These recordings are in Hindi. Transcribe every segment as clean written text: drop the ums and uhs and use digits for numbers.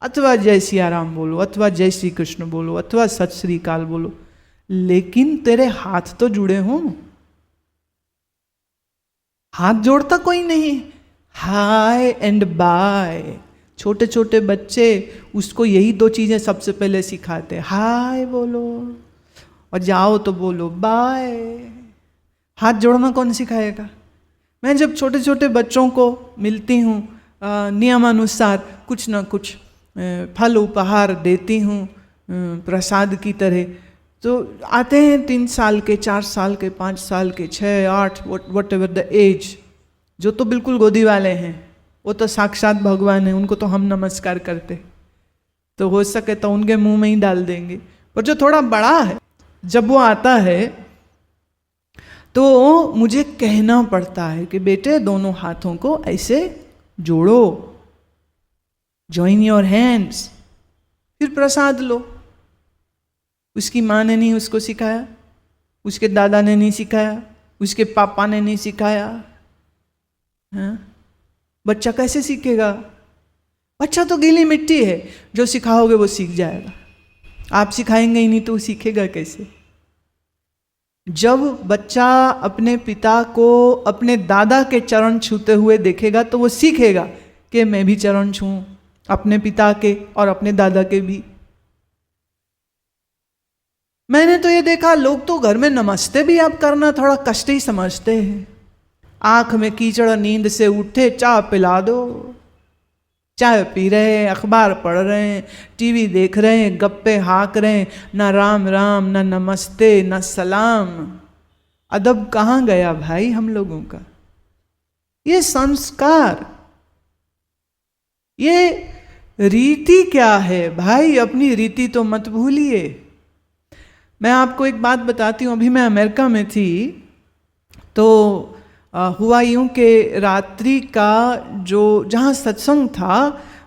अथवा जय सिया राम बोलो, अथवा जय श्री कृष्ण बोलो, अथवा सत श्री अकाल बोलो, लेकिन तेरे हाथ तो जुड़े हों। हाथ जोड़ता कोई नहीं, हाय एंड बाय। छोटे छोटे बच्चे उसको यही दो चीजें सबसे पहले सिखाते, हाय बोलो और जाओ तो बोलो बाय। हाथ जोड़ना कौन सिखाएगा? मैं जब छोटे छोटे बच्चों को मिलती हूँ, नियमानुसार कुछ ना कुछ फल उपहार देती हूँ प्रसाद की तरह, तो आते हैं 3 साल के, 4 साल के, 5 साल के, 6, 8, वट एवर द एज। जो तो बिल्कुल गोदी वाले हैं वो तो साक्षात भगवान है, उनको तो हम नमस्कार करते, तो हो सके तो उनके मुंह में ही डाल देंगे। पर जो थोड़ा बड़ा है, जब वो आता है तो मुझे कहना पड़ता है कि बेटे दोनों हाथों को ऐसे जोड़ो, जॉइन योर हैंड्स, फिर प्रसाद लो। उसकी माँ ने नहीं उसको सिखाया, उसके दादा ने नहीं सिखाया, उसके पापा ने नहीं सिखाया। हाँ? बच्चा कैसे सीखेगा? बच्चा तो गीली मिट्टी है, जो सिखाओगे वो सीख जाएगा। आप सिखाएंगे ही नहीं तो सीखेगा कैसे? जब बच्चा अपने पिता को अपने दादा के चरण छूते हुए देखेगा तो वो सीखेगा कि मैं भी चरण छूऊं अपने पिता के और अपने दादा के भी। मैंने तो ये देखा, लोग तो घर में नमस्ते भी आप करना थोड़ा कष्ट ही समझते हैं। आंख में कीचड़, नींद से उठे, चाय पिला दो, चाय पी रहे हैं, अखबार पढ़ रहे हैं, टीवी देख रहे हैं, गप्पे हाँक रहे हैं, ना राम राम, ना नमस्ते, ना सलाम। अदब कहाँ गया भाई हम लोगों का? ये संस्कार, ये रीति क्या है भाई? अपनी रीति तो मत भूलिए। मैं आपको एक बात बताती हूँ। अभी मैं अमेरिका में थी तो हुआ यूँ कि रात्रि का जो जहाँ सत्संग था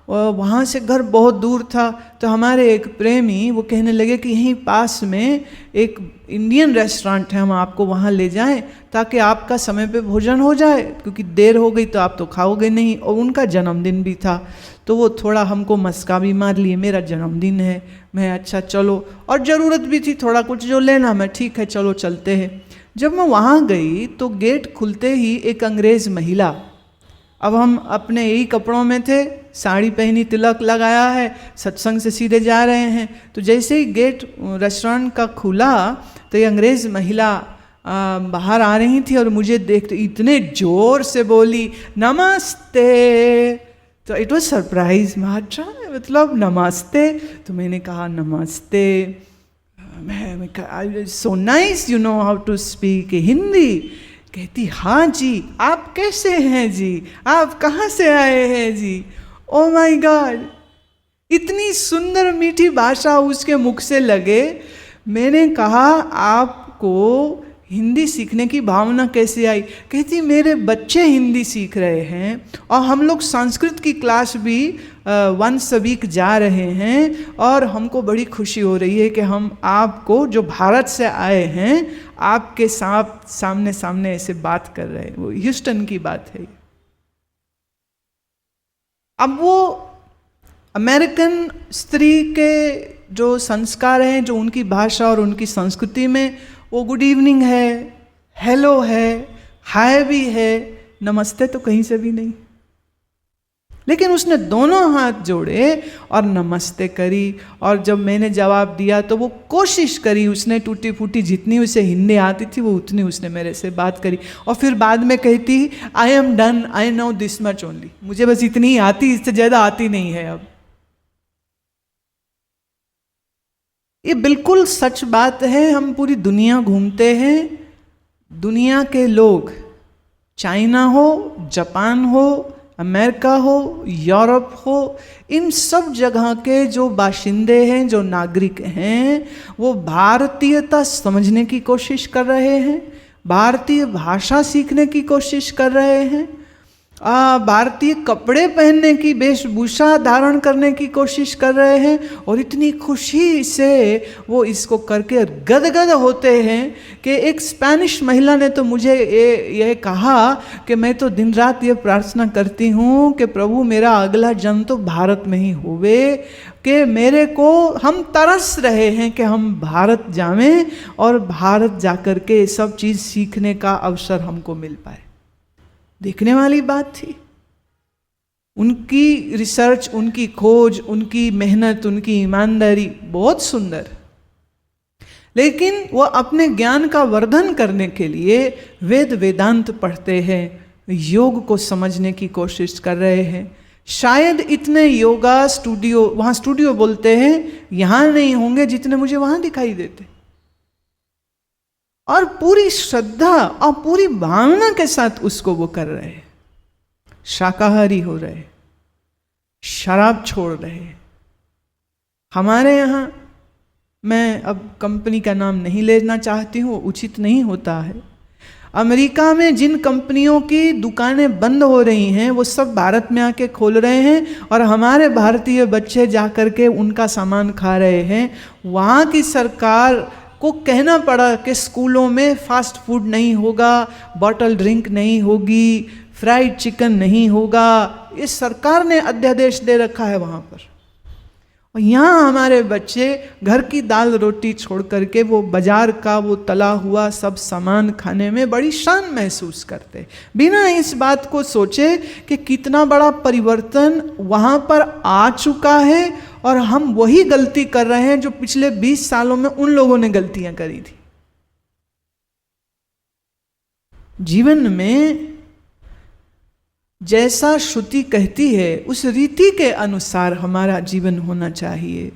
वहाँ से घर बहुत दूर था, तो हमारे एक प्रेमी वो कहने लगे कि यहीं पास में एक इंडियन रेस्टोरेंट है, हम आपको वहाँ ले जाएं ताकि आपका समय पे भोजन हो जाए, क्योंकि देर हो गई तो आप तो खाओगे नहीं। और उनका जन्मदिन भी था, तो वो थोड़ा हमको मस्का भी मार लिए, मेरा जन्मदिन है। मैं अच्छा चलो, और ज़रूरत भी थी थोड़ा कुछ जो लेना, मैं ठीक है चलो चलते हैं। जब मैं वहाँ गई तो गेट खुलते ही एक अंग्रेज़ महिला, अब हम अपने यही कपड़ों में थे, साड़ी पहनी, तिलक लगाया है, सत्संग से सीधे जा रहे हैं, तो जैसे ही गेट रेस्टोरेंट का खुला तो ये अंग्रेज़ महिला बाहर आ रही थी और मुझे देखते इतने ज़ोर से बोली नमस्ते। तो इट वाज सरप्राइज, मतलब नमस्ते। तो मैंने कहा नमस्ते, so nice you know how to speak Hindi. कहती हाँ जी, आप कैसे हैं जी, आप कहाँ से आए हैं जी? ओ माय गॉड, इतनी सुंदर मीठी भाषा उसके मुख से लगे। मैंने कहा आपको हिंदी सीखने की भावना कैसे आई? कहती मेरे बच्चे हिंदी सीख रहे हैं और हम लोग संस्कृत की क्लास भी वंस अ वीक जा रहे हैं, और हमको बड़ी खुशी हो रही है कि हम आपको जो भारत से आए हैं आपके साथ सामने सामने ऐसे बात कर रहे हैं। वो ह्यूस्टन की बात है। अब वो अमेरिकन स्त्री के जो संस्कार हैं, जो उनकी भाषा और उनकी संस्कृति में, वो गुड इवनिंग है, हेलो है, हाय भी है, नमस्ते तो कहीं से भी नहीं। लेकिन उसने दोनों हाथ जोड़े और नमस्ते करी, और जब मैंने जवाब दिया तो वो कोशिश करी, उसने टूटी फूटी जितनी उसे हिंदी आती थी वो उतनी उसने मेरे से बात करी, और फिर बाद में कहती I am done, I know this much only, मुझे बस इतनी ही आती, इससे ज़्यादा आती नहीं है अब। ये बिल्कुल सच बात है। हम पूरी दुनिया घूमते हैं, दुनिया के लोग, चाइना हो, जापान हो, अमेरिका हो, यूरोप हो, इन सब जगह के जो बाशिंदे हैं, जो नागरिक हैं, वो भारतीयता समझने की कोशिश कर रहे हैं, भारतीय भाषा सीखने की कोशिश कर रहे हैं। भारतीय कपड़े पहनने की, वेशभूषा धारण करने की कोशिश कर रहे हैं, और इतनी खुशी से वो इसको करके गदगद होते हैं कि एक स्पेनिश महिला ने तो मुझे ये कहा कि मैं तो दिन रात ये प्रार्थना करती हूँ कि प्रभु मेरा अगला जन्म तो भारत में ही होवे, कि मेरे को, हम तरस रहे हैं कि हम भारत जावें और भारत जाकर के सब चीज़ सीखने का अवसर हमको मिल पाए। देखने वाली बात थी। उनकी रिसर्च, उनकी खोज, उनकी मेहनत, उनकी ईमानदारी बहुत सुंदर। लेकिन वो अपने ज्ञान का वर्धन करने के लिए वेद वेदांत पढ़ते हैं, योग को समझने की कोशिश कर रहे हैं। शायद इतने योगा स्टूडियो, वहाँ स्टूडियो बोलते हैं, यहाँ नहीं होंगे जितने मुझे वहाँ दिखाई देते। और पूरी श्रद्धा और पूरी भावना के साथ उसको वो कर रहे हैं। शाकाहारी हो रहे, शराब छोड़ रहे। हमारे यहाँ, मैं अब कंपनी का नाम नहीं लेना चाहती हूँ, उचित नहीं होता है। अमेरिका में जिन कंपनियों की दुकानें बंद हो रही हैं वो सब भारत में आके खोल रहे हैं, और हमारे भारतीय बच्चे जाकर के उनका सामान खा रहे हैं। वहाँ की सरकार को कहना पड़ा कि स्कूलों में फास्ट फूड नहीं होगा, बॉटल ड्रिंक नहीं होगी, फ्राइड चिकन नहीं होगा। ये सरकार ने अध्यादेश दे रखा है वहाँ पर। और यहाँ हमारे बच्चे घर की दाल रोटी छोड़ करके वो बाजार का वो तला हुआ सब सामान खाने में बड़ी शान महसूस करते, बिना इस बात को सोचे कि कितना बड़ा परिवर्तन वहाँ पर आ चुका है, और हम वही गलती कर रहे हैं जो पिछले 20 सालों में उन लोगों ने गलतियां करी थी। जीवन में जैसा श्रुति कहती है उस रीति के अनुसार हमारा जीवन होना चाहिए।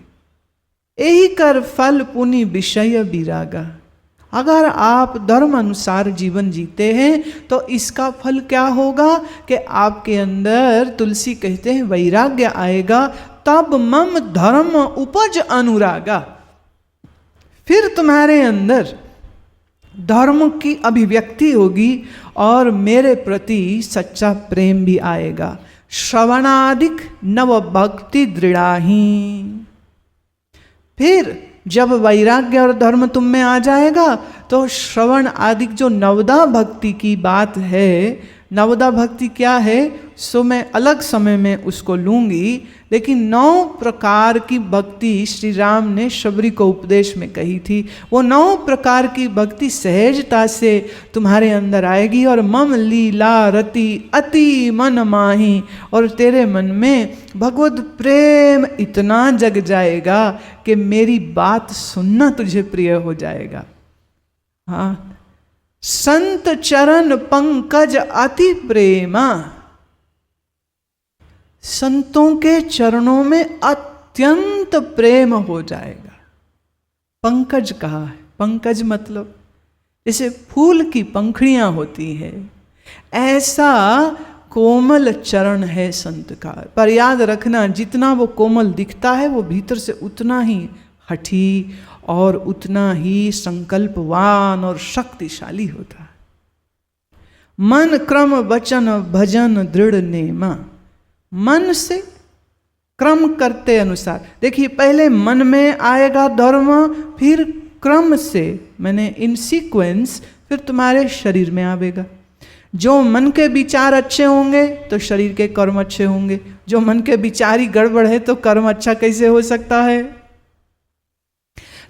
यही कर फल पुनि विषय विरागा। अगर आप धर्म अनुसार जीवन जीते हैं तो इसका फल क्या होगा कि आपके अंदर, तुलसी कहते हैं, वैराग्य आएगा। तब मम धर्म उपज अनुरागा। फिर तुम्हारे अंदर धर्म की अभिव्यक्ति होगी और मेरे प्रति सच्चा प्रेम भी आएगा। श्रवणादिक नव भक्ति दृढ़ाही। फिर जब वैराग्य और धर्म तुम में आ जाएगा तो श्रवण आदिक जो नवदा भक्ति की बात है, नवदा भक्ति क्या है सो मैं अलग समय में उसको लूंगी, लेकिन 9 प्रकार की भक्ति श्री राम ने शबरी को उपदेश में कही थी। वो 9 प्रकार की भक्ति सहजता से तुम्हारे अंदर आएगी। और मम लीला रति अति मन माही, और तेरे मन में भगवत प्रेम इतना जग जाएगा कि मेरी बात सुनना तुझे प्रिय हो जाएगा। हाँ, संत चरण पंकज अति प्रेमा। संतों के चरणों में अत्यंत प्रेम हो जाएगा। पंकज कहा है, पंकज मतलब जैसे फूल की पंखुड़ियां होती है, ऐसा कोमल चरण है संत का। पर याद रखना, जितना वो कोमल दिखता है वो भीतर से उतना ही हठी और उतना ही संकल्पवान और शक्तिशाली होता है। मन क्रम वचन भजन दृढ़ नेमा। मन से क्रम करते अनुसार, देखिए पहले मन में आएगा धर्म, फिर क्रम से, मैंने इन सीक्वेंस, फिर तुम्हारे शरीर में आवेगा। जो मन के विचार अच्छे होंगे तो शरीर के कर्म अच्छे होंगे। जो मन के विचार ही गड़बड़ है तो कर्म अच्छा कैसे हो सकता है।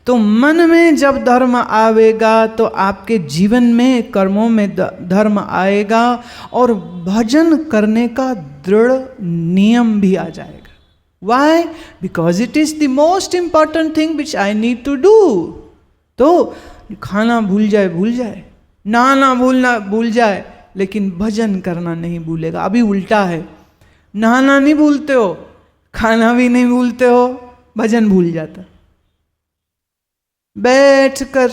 तो मन में जब धर्म आवेगा तो आपके जीवन में कर्मों में धर्म आएगा और भजन करने का दृढ़ नियम भी आ जाएगा। Why? Because it is the most important thing which I need to do. तो खाना भूल जाए, नहाना भूल जाए, लेकिन भजन करना नहीं भूलेगा। अभी उल्टा है, नहाना नहीं भूलते हो, खाना भी नहीं भूलते हो, भजन भूल जाता। बैठ कर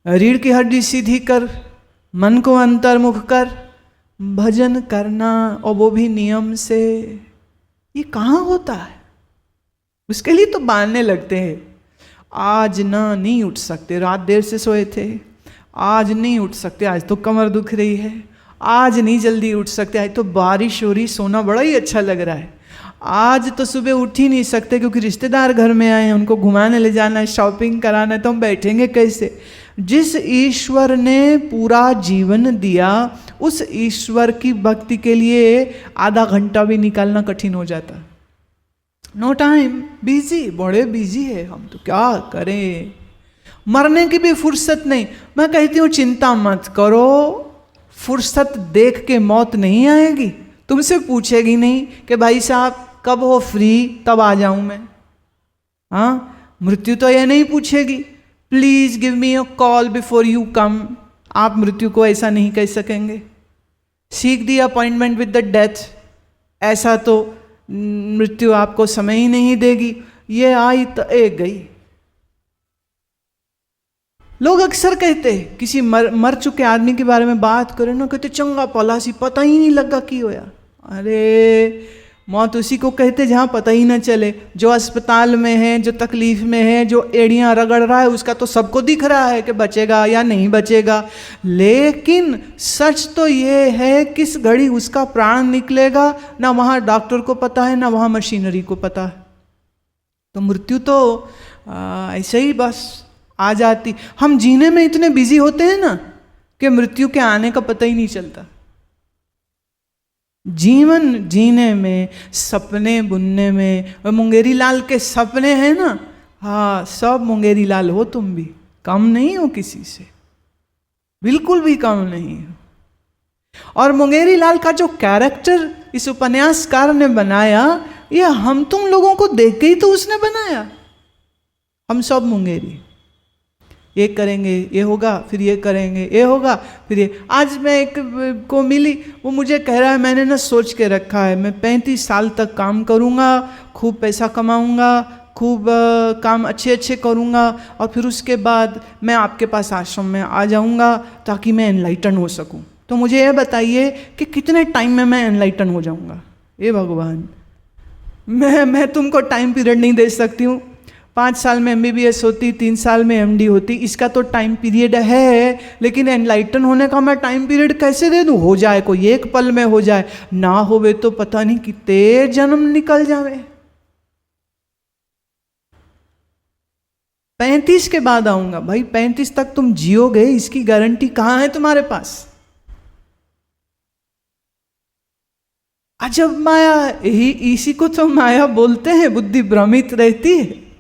रीढ़ की हड्डी सीधी कर, मन को अंतर्मुख कर भजन करना, और वो भी नियम से, ये कहाँ होता है। उसके लिए तो बांधने लगते हैं। आज ना नहीं उठ सकते, रात देर से सोए थे, आज नहीं उठ सकते, आज तो कमर दुख रही है, आज नहीं जल्दी उठ सकते, आज तो बारिश हो रही, सोना बड़ा ही अच्छा लग रहा है। आज तो सुबह उठ ही नहीं सकते क्योंकि रिश्तेदार घर में आए हैं, उनको घुमाने ले जाना है, शॉपिंग कराना है, तो हम बैठेंगे कैसे? जिस ईश्वर ने पूरा जीवन दिया, उस ईश्वर की भक्ति के लिए आधा घंटा भी निकालना कठिन हो जाता। नो टाइम, बिजी, बड़े बिजी है हम, तो क्या करें? मरने की भी फुर्सत नहीं। मैं कहती हूँ चिंता मत करो, फुर्सत देख के मौत नहीं आएगी, तुमसे पूछेगी नहीं कि भाई साहब कब हो फ्री, तब आ जाऊं मैं। हाँ, मृत्यु तो यह नहीं पूछेगी please give me a call before you come. आप मृत्यु को ऐसा नहीं कह सकेंगे। Seek the appointment with the death, ऐसा तो मृत्यु आपको समय ही नहीं देगी, ये आई तो एक गई। लोग अक्सर कहते किसी मर चुके आदमी के बारे में बात करें ना, कहते चंगा पलासी, पता ही नहीं लगा की होया। अरे मौत उसी को कहते जहाँ पता ही ना चले। जो अस्पताल में है, जो तकलीफ में है, जो एड़ियाँ रगड़ रहा है, उसका तो सबको दिख रहा है कि बचेगा या नहीं बचेगा। लेकिन सच तो ये है किस घड़ी उसका प्राण निकलेगा, ना वहाँ डॉक्टर को पता है, ना वहाँ मशीनरी को पता है। तो मृत्यु तो ऐसे ही बस आ जाती। हम जीने में इतने बिजी होते हैं ना कि मृत्यु के आने का पता ही नहीं चलता। जीवन जीने में, सपने बुनने में, मुंगेरी लाल के सपने हैं ना, हाँ सब मुंगेरी लाल हो तुम भी, कम नहीं हो किसी से, बिल्कुल भी कम नहीं हो। और मुंगेरी लाल का जो कैरेक्टर इस उपन्यासकार ने बनाया, ये हम तुम लोगों को देख के ही तो उसने बनाया। हम सब मुंगेरी, ये करेंगे ये होगा, फिर ये करेंगे ये होगा, फिर ये। आज मैं एक को मिली, वो मुझे कह रहा है मैंने ना सोच के रखा है मैं 35 साल तक काम करूँगा, खूब पैसा कमाऊँगा, खूब काम अच्छे अच्छे करूँगा, और फिर उसके बाद मैं आपके पास आश्रम में आ जाऊँगा ताकि मैं एनलाइटन हो सकूँ। तो मुझे ये बताइए कि कितने टाइम में मैं एनलाइटन हो जाऊँगा? ये भगवान, मैं तुमको टाइम पीरियड नहीं दे सकती हूँ। 5 साल में MBBS होती, 3 साल में MD होती, इसका तो टाइम पीरियड है, लेकिन एनलाइटन होने का मैं टाइम पीरियड कैसे दे दूँ? हो जाए कोई एक पल में हो जाए, ना होवे तो पता नहीं कितने जन्म निकल जावे। 35 के बाद आऊंगा। भाई 35 तक तुम जियोगे, इसकी गारंटी कहाँ है तुम्हारे पास? अजब माया, इसी को तो माया बोलते हैं, बुद्धि भ्रमित रहती है।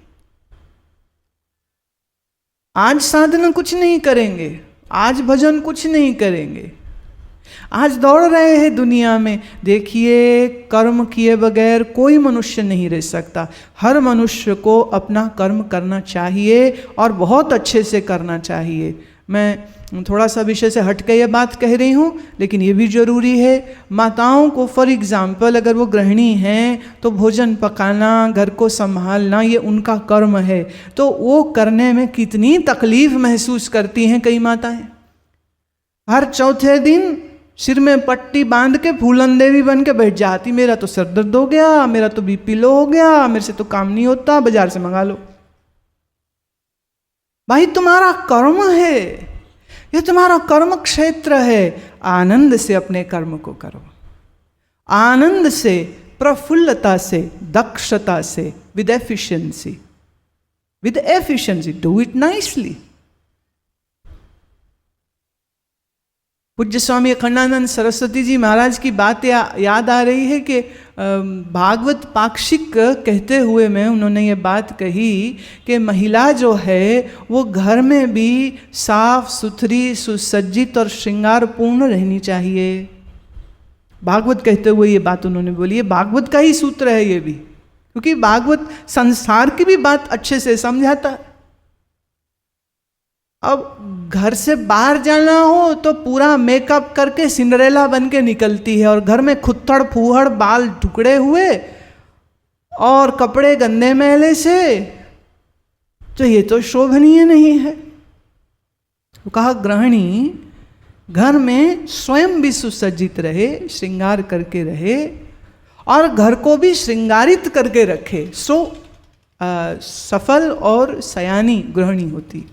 आज साधना कुछ नहीं करेंगे, आज भजन कुछ नहीं करेंगे, आज दौड़ रहे हैं दुनिया में। देखिए, कर्म किए बगैर कोई मनुष्य नहीं रह सकता। हर मनुष्य को अपना कर्म करना चाहिए और बहुत अच्छे से करना चाहिए। मैं थोड़ा सा विषय से हट के ये बात कह रही हूँ, लेकिन ये भी जरूरी है। माताओं को फॉर एग्जाम्पल, अगर वो गृहिणी हैं तो भोजन पकाना, घर को संभालना, ये उनका कर्म है। तो वो करने में कितनी तकलीफ महसूस करती हैं कई माताएं। हर चौथे दिन सिर में पट्टी बांध के फूलन देवी बन के बैठ जाती, मेरा तो सर दर्द हो गया, मेरा तो BP लो हो गया, मेरे से तो काम नहीं होता, बाजार से मंगा लो। भाई तुम्हारा कर्म है, ये तुम्हारा कर्म क्षेत्र है। आनंद से अपने कर्म को करो, आनंद से, प्रफुल्लता से, दक्षता से, with efficiency, do it nicely. पूज्य स्वामी अखंडानंद सरस्वती जी महाराज की बात याद आ रही है कि भागवत पाक्षिक कहते हुए में उन्होंने ये बात कही कि महिला जो है वो घर में भी साफ सुथरी, सुसज्जित और श्रृंगारपूर्ण रहनी चाहिए। भागवत कहते हुए ये बात उन्होंने बोली है। भागवत का ही सूत्र है ये भी, क्योंकि भागवत संसार की भी बात अच्छे से समझाता है। अब घर से बाहर जाना हो तो पूरा मेकअप करके सिंड्रेला बन के निकलती है, और घर में खुत्तड़ फूहड़, बाल टुकड़े हुए और कपड़े गंदे मैले से, तो ये तो शोभनीय नहीं है। तो कहा गृहिणी घर में स्वयं भी सुसज्जित रहे, श्रृंगार करके रहे, और घर को भी श्रृंगारित करके रखे, सो सफल और सयानी गृहिणी होती।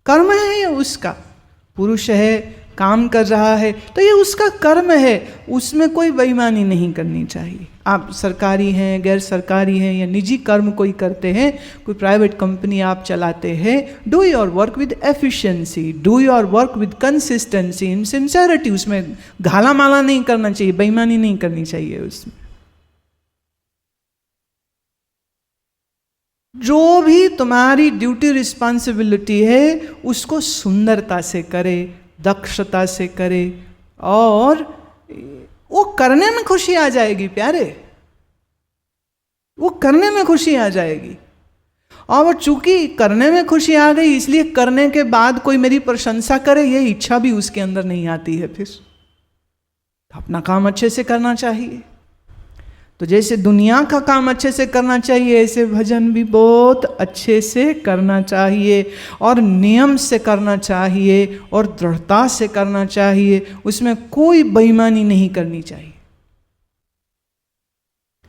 कर्म है उसका। पुरुष है काम कर रहा है तो ये उसका कर्म है, उसमें कोई बेईमानी नहीं करनी चाहिए। आप सरकारी हैं, गैर सरकारी हैं या निजी कर्म कोई करते हैं, कोई प्राइवेट कंपनी आप चलाते हैं, do your work with efficiency, do your work with consistency in sincerity. उसमें घाला माला नहीं करना चाहिए, बेईमानी नहीं करनी चाहिए उसमें। जो भी तुम्हारी ड्यूटी रिस्पॉन्सिबिलिटी है उसको सुंदरता से करे, दक्षता से करे, और वो करने में खुशी आ जाएगी प्यारे, वो करने में खुशी आ जाएगी। और वो चूंकि करने में खुशी आ गई इसलिए करने के बाद कोई मेरी प्रशंसा करे ये इच्छा भी उसके अंदर नहीं आती है। फिर अपना काम अच्छे से करना चाहिए। तो जैसे दुनिया का काम अच्छे से करना चाहिए, ऐसे भजन भी बहुत अच्छे से करना चाहिए, और नियम से करना चाहिए, और दृढ़ता से करना चाहिए, उसमें कोई बेईमानी नहीं करनी चाहिए।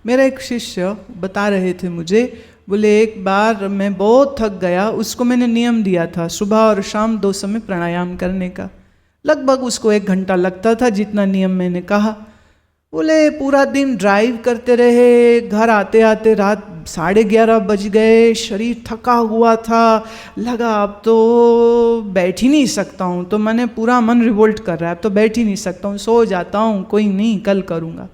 मेरा एक शिष्य बता रहे थे मुझे, बोले एक बार मैं बहुत थक गया, उसको मैंने नियम दिया था सुबह और शाम 2 समय प्राणायाम करने का। लगभग उसको 1 घंटा लगता था जितना नियम मैंने कहा। बोले पूरा दिन ड्राइव करते रहे, घर आते आते रात 11:30 बज गए, शरीर थका हुआ था, लगा अब तो बैठ ही नहीं सकता हूँ। तो मैंने पूरा मन रिवोल्ट कर रहा है, अब तो बैठ ही नहीं सकता हूँ, सो जाता हूँ, कोई नहीं कल करूँगा।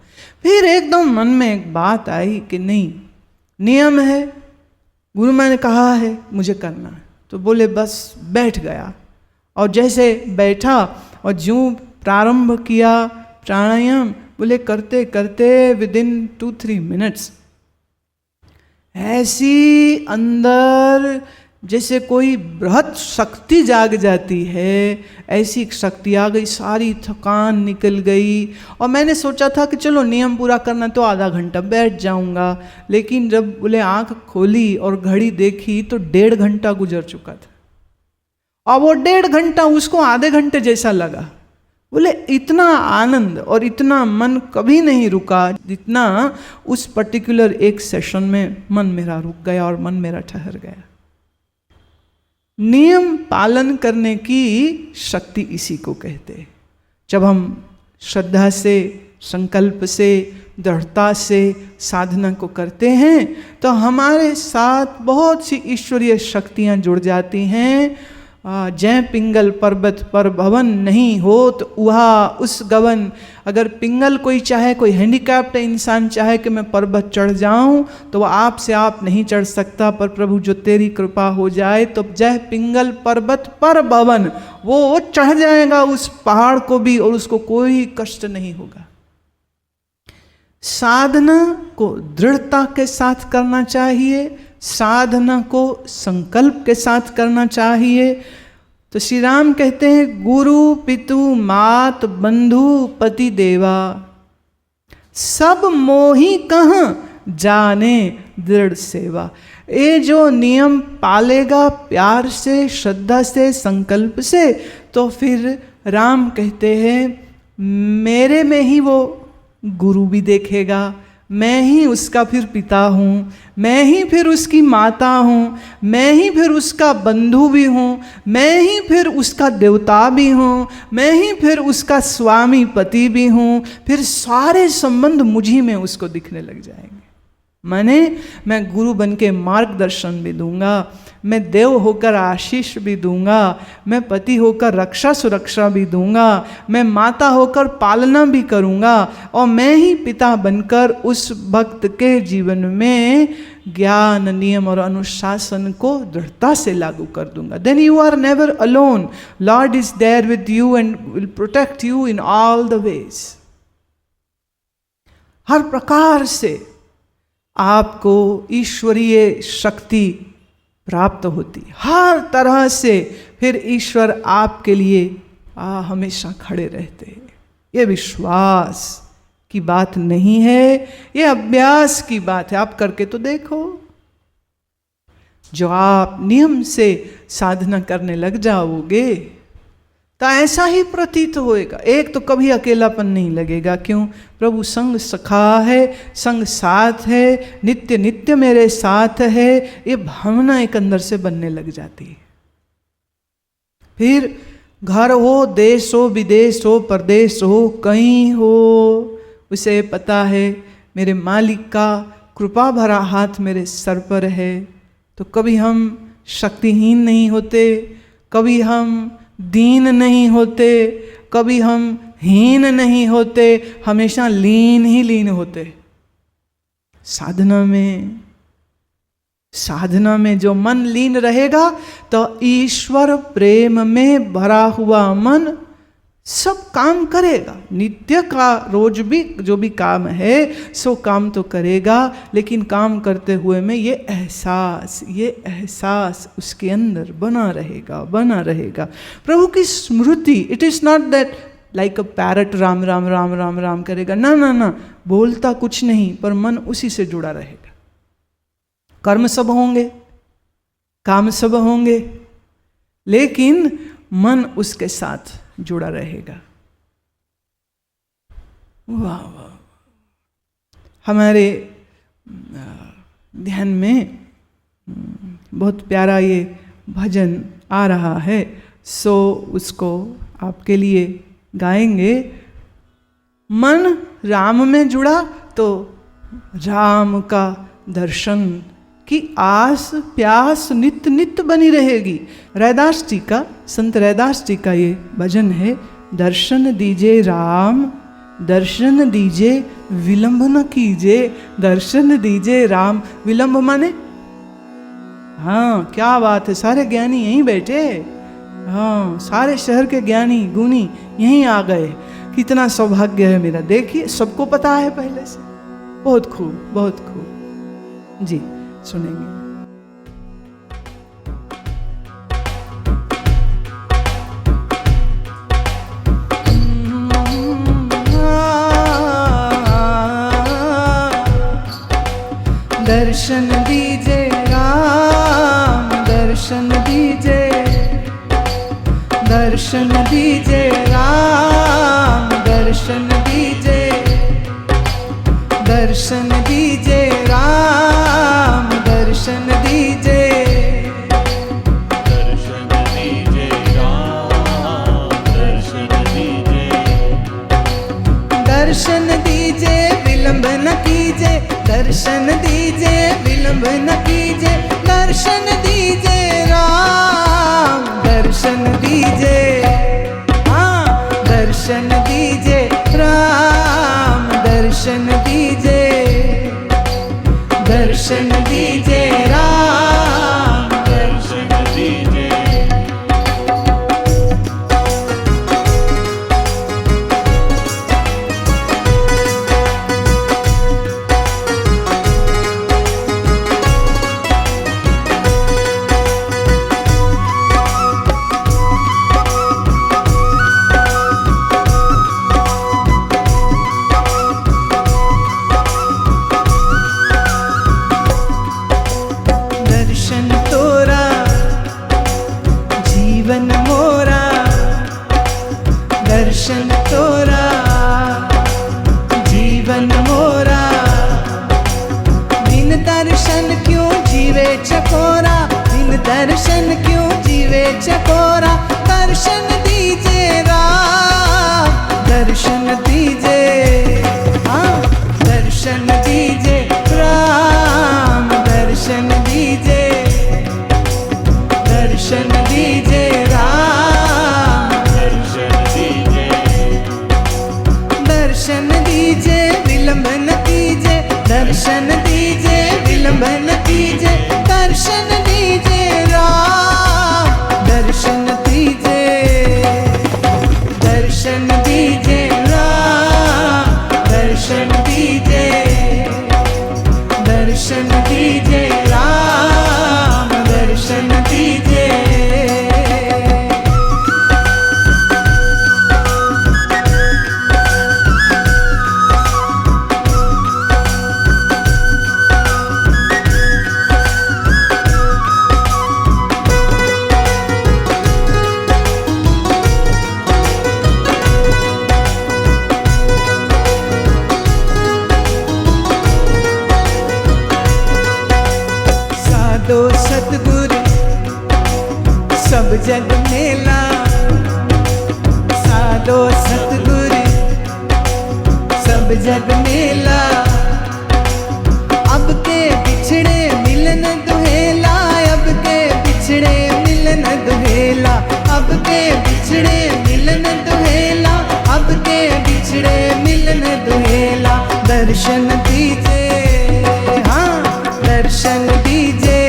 फिर एकदम मन में एक बात आई कि नहीं, नियम है, गुरु मैंने कहा है मुझे करना है। तो बोले बस बैठ गया, और जैसे बैठा और ज्यों प्रारंभ किया प्राणायाम, बोले करते करते विदिन 2-3 मिनट्स ऐसी अंदर जैसे कोई बृहत शक्ति जाग जाती है, ऐसी शक्ति आ गई, सारी थकान निकल गई। और मैंने सोचा था कि चलो नियम पूरा करना तो आधा घंटा बैठ जाऊंगा, लेकिन जब बोले आंख खोली और घड़ी देखी तो 1.5 घंटा गुजर चुका था, और वो 1.5 घंटा उसको आधे घंटे जैसा लगा। बोले इतना आनंद और इतना मन कभी नहीं रुका जितना उस पर्टिकुलर एक सेशन में मन मेरा रुक गया और मन मेरा ठहर गया। नियम पालन करने की शक्ति इसी को कहते हैं। जब हम श्रद्धा से, संकल्प से, दृढ़ता से साधना को करते हैं तो हमारे साथ बहुत सी ईश्वरीय शक्तियां जुड़ जाती हैं। जय पिंगल पर्वत पर भवन नहीं होत उहा उस गवन। अगर पिंगल कोई चाहे, कोई हैंडीकैप्ड इंसान चाहे कि मैं पर्वत चढ़ जाऊं, तो वह आप से आप नहीं चढ़ सकता, पर प्रभु जो तेरी कृपा हो जाए तो जय पिंगल पर्वत पर भवन, वो चढ़ जाएगा उस पहाड़ को भी और उसको कोई कष्ट नहीं होगा। साधना को दृढ़ता के साथ करना चाहिए, साधना को संकल्प के साथ करना चाहिए। तो श्री राम कहते हैं गुरु पितु मात बंधु पति देवा, सब मोही कहाँ जाने दृढ़ सेवा। ये जो नियम पालेगा प्यार से, श्रद्धा से, संकल्प से, तो फिर राम कहते हैं मेरे में ही वो गुरु भी देखेगा, मैं ही उसका फिर पिता हूँ, मैं ही फिर उसकी माता हूँ, मैं ही फिर उसका बंधु भी हूँ, मैं ही फिर उसका देवता भी हूँ, मैं ही फिर उसका स्वामी पति भी हूँ। फिर सारे संबंध मुझी में उसको दिखने लग जाएंगे। मैं गुरु बन के मार्गदर्शन भी दूंगा, मैं देव होकर आशीष भी दूंगा, मैं पति होकर रक्षा सुरक्षा भी दूंगा, मैं माता होकर पालना भी करूंगा, और मैं ही पिता बनकर उस भक्त के जीवन में ज्ञान, नियम और अनुशासन को दृढ़ता से लागू कर दूंगा। Then you are never alone, lord is there with you and will protect you in all the ways. हर प्रकार से आपको ईश्वरीय शक्ति प्राप्त होती, हर तरह से फिर ईश्वर आपके लिए हमेशा खड़े रहते हैं। ये विश्वास की बात नहीं है, ये अभ्यास की बात है। आप करके तो देखो। जो आप नियम से साधना करने लग जाओगे तो ऐसा ही प्रतीत होएगा। एक तो कभी अकेलापन नहीं लगेगा। क्यों? प्रभु संग सखा है, संग साथ है, नित्य नित्य मेरे साथ है, ये भावना एक अंदर से बनने लग जाती है। फिर घर हो, देश हो, विदेश हो, परदेश हो, कहीं हो, उसे पता है मेरे मालिक का कृपा भरा हाथ मेरे सर पर है। तो कभी हम शक्तिहीन नहीं होते, कभी हम दीन नहीं होते, कभी हम हीन नहीं होते, हमेशा लीन ही लीन होते। साधना में जो मन लीन रहेगा तो ईश्वर प्रेम में भरा हुआ मन सब काम करेगा। नित्य का रोज भी जो भी काम है सो काम तो करेगा, लेकिन काम करते हुए में ये एहसास उसके अंदर बना रहेगा। प्रभु की स्मृति, it is not that like a parrot Ram Ram Ram Ram Ram करेगा, ना, बोलता कुछ नहीं पर मन उसी से जुड़ा रहेगा। कर्म सब होंगे, काम सब होंगे, लेकिन मन उसके साथ जुड़ा रहेगा। वाह वाह। हमारे ध्यान में बहुत प्यारा ये भजन आ रहा है, सो उसको आपके लिए गाएंगे। मन राम में जुड़ा तो राम का दर्शन की आस प्यास नित्य नित्य बनी रहेगी। रैदास जी का, संत रैदास जी का ये भजन है, दर्शन दीजिए राम, दर्शन दीजिए विलंब न कीजिए, दर्शन दीजिए राम। विलंब माने, हाँ क्या बात है, सारे ज्ञानी यहीं बैठे, हाँ सारे शहर के ज्ञानी गुणी यहीं आ गए, कितना सौभाग्य है मेरा। देखिए सबको पता है पहले से, बहुत खूब बहुत खूब। जी सुनेंगे। दर्शन दीजिए राम, दर्शन दीजिए, दर्शन दीजिए राम, दर्शन दीजिए, दर्शन दीजिए राम, दर्शन दीजिए, दर्शन दीजिए राम, दर्शन दीजिए, दर्शन दीजिए विलंब न कीजिए, दर्शन दीजिए विलंब न कीजिए, दर्शन दीजिए राम, दर्शन दीजिए, हाँ दर्शन दीजिए राम, दर्शन दीजिए, दर्शन दीजिए राम, दर्शन दीजिए। दर्शन तोरा जीवन मोरा, दर्शन तोरा जीवन मोरा, बिन दर्शन क्यों जीवे चकोरा, बिन दर्शन क्यों जीवे चकोरा, दर्शन दीजिए राम, दर्शन दीजिए, हाँ दर्शन दीजिए राम, दर्शन दीजिए, दर्शन दीजिए राम, दर्शन दीजिए, दर्शन दीजिए विलंब न कीजिए, दर्शन दीजिए विलंब न कीजिए, दर्शन दीजिए राम, दर्शन दीजिए, दर्शन दीजिए राम, दर्शन दीजिए, दर्शन दीजिए राम, दर्शन दीजिए। साधो सतगुरु सब जग मेला, बाटो सतगुरु सब जग मेला, अब के बिछड़े मिलन दुहेला, अब के बिछड़े मिलन दुहेला, अब के बिछड़े मिलन दुहेला, अब के बिछड़े मिलन दुहेला। दर्शन दीजे, हाँ दर्शन दीजे,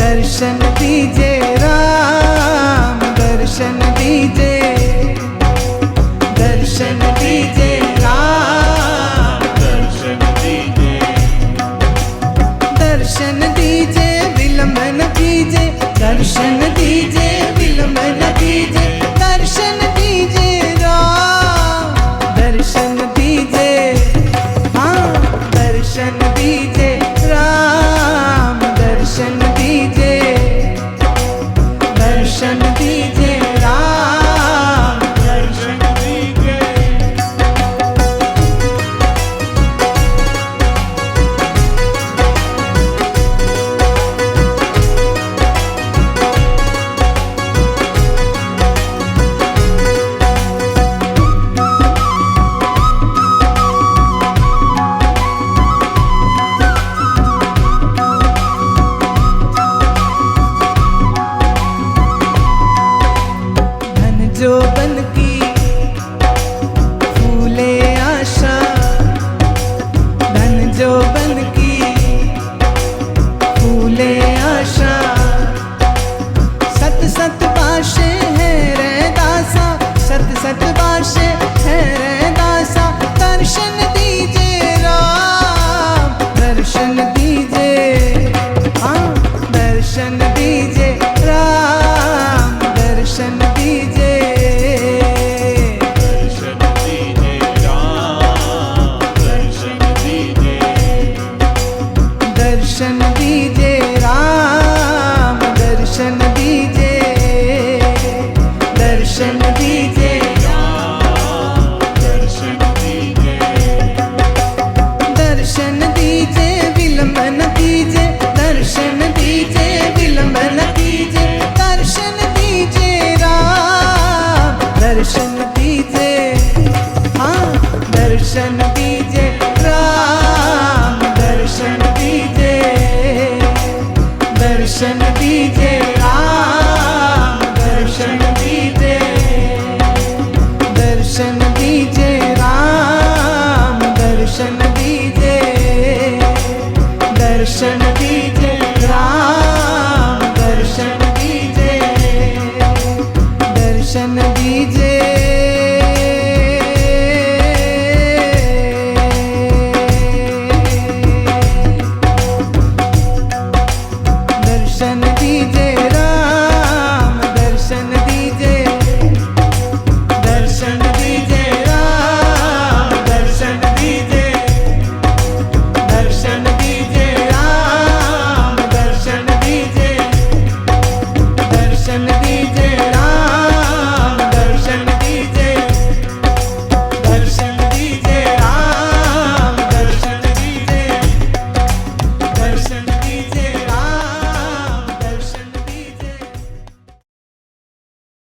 दर्शन दीजे राम, दर्शन दीजे, दर्शन दीजे राम, दर्शन दीजे, दर्शन दीजे विलंब न कीजे, दर्शन दीजे विलंब न कीजे, दर्शन दीजे राम, दर्शन दीजे, हाँ दर्शन दीजे राम, दर्शन दीजे, दर्शन दीजे राम, दर्शन दीजे, धन जो बन की फूले आशा, धन जो बन की फूले आशा, सत सत बाशे है रे दासा, सत सत बाशे है रे दासा। दर्शन दीजे राम, दर्शन दीजे, हाँ दर्शन दीजे राम, दर्शन दीजे, दर्शन दीजे राम, दर्शन दीजे, दर्शन दीजे राम, दर्शन दीजे, दर्शन दीजे, राम, दर्शन दीजे, दर्शन दीजे विलंब न कीजे, दर्शन दीजे विलंब न कीजे, दर्शन दीजे राम, दर्शन दीजे, हाँ दर्शन दीजे राम, दर्शन दीजे, दर्शन दीजे राम, दर्शन दीजे, दर्शन दीजे राम, दर्शन दीजे, दर्शन दीजे राम, दर्शन दीजे, दर्शन दीजे। दर्शन दीजे राम, दर्शन दीजे, दर्शन दीजे राम, दर्शन दीजे, दर्शन दीजे राम, दर्शन दीजे, दर्शन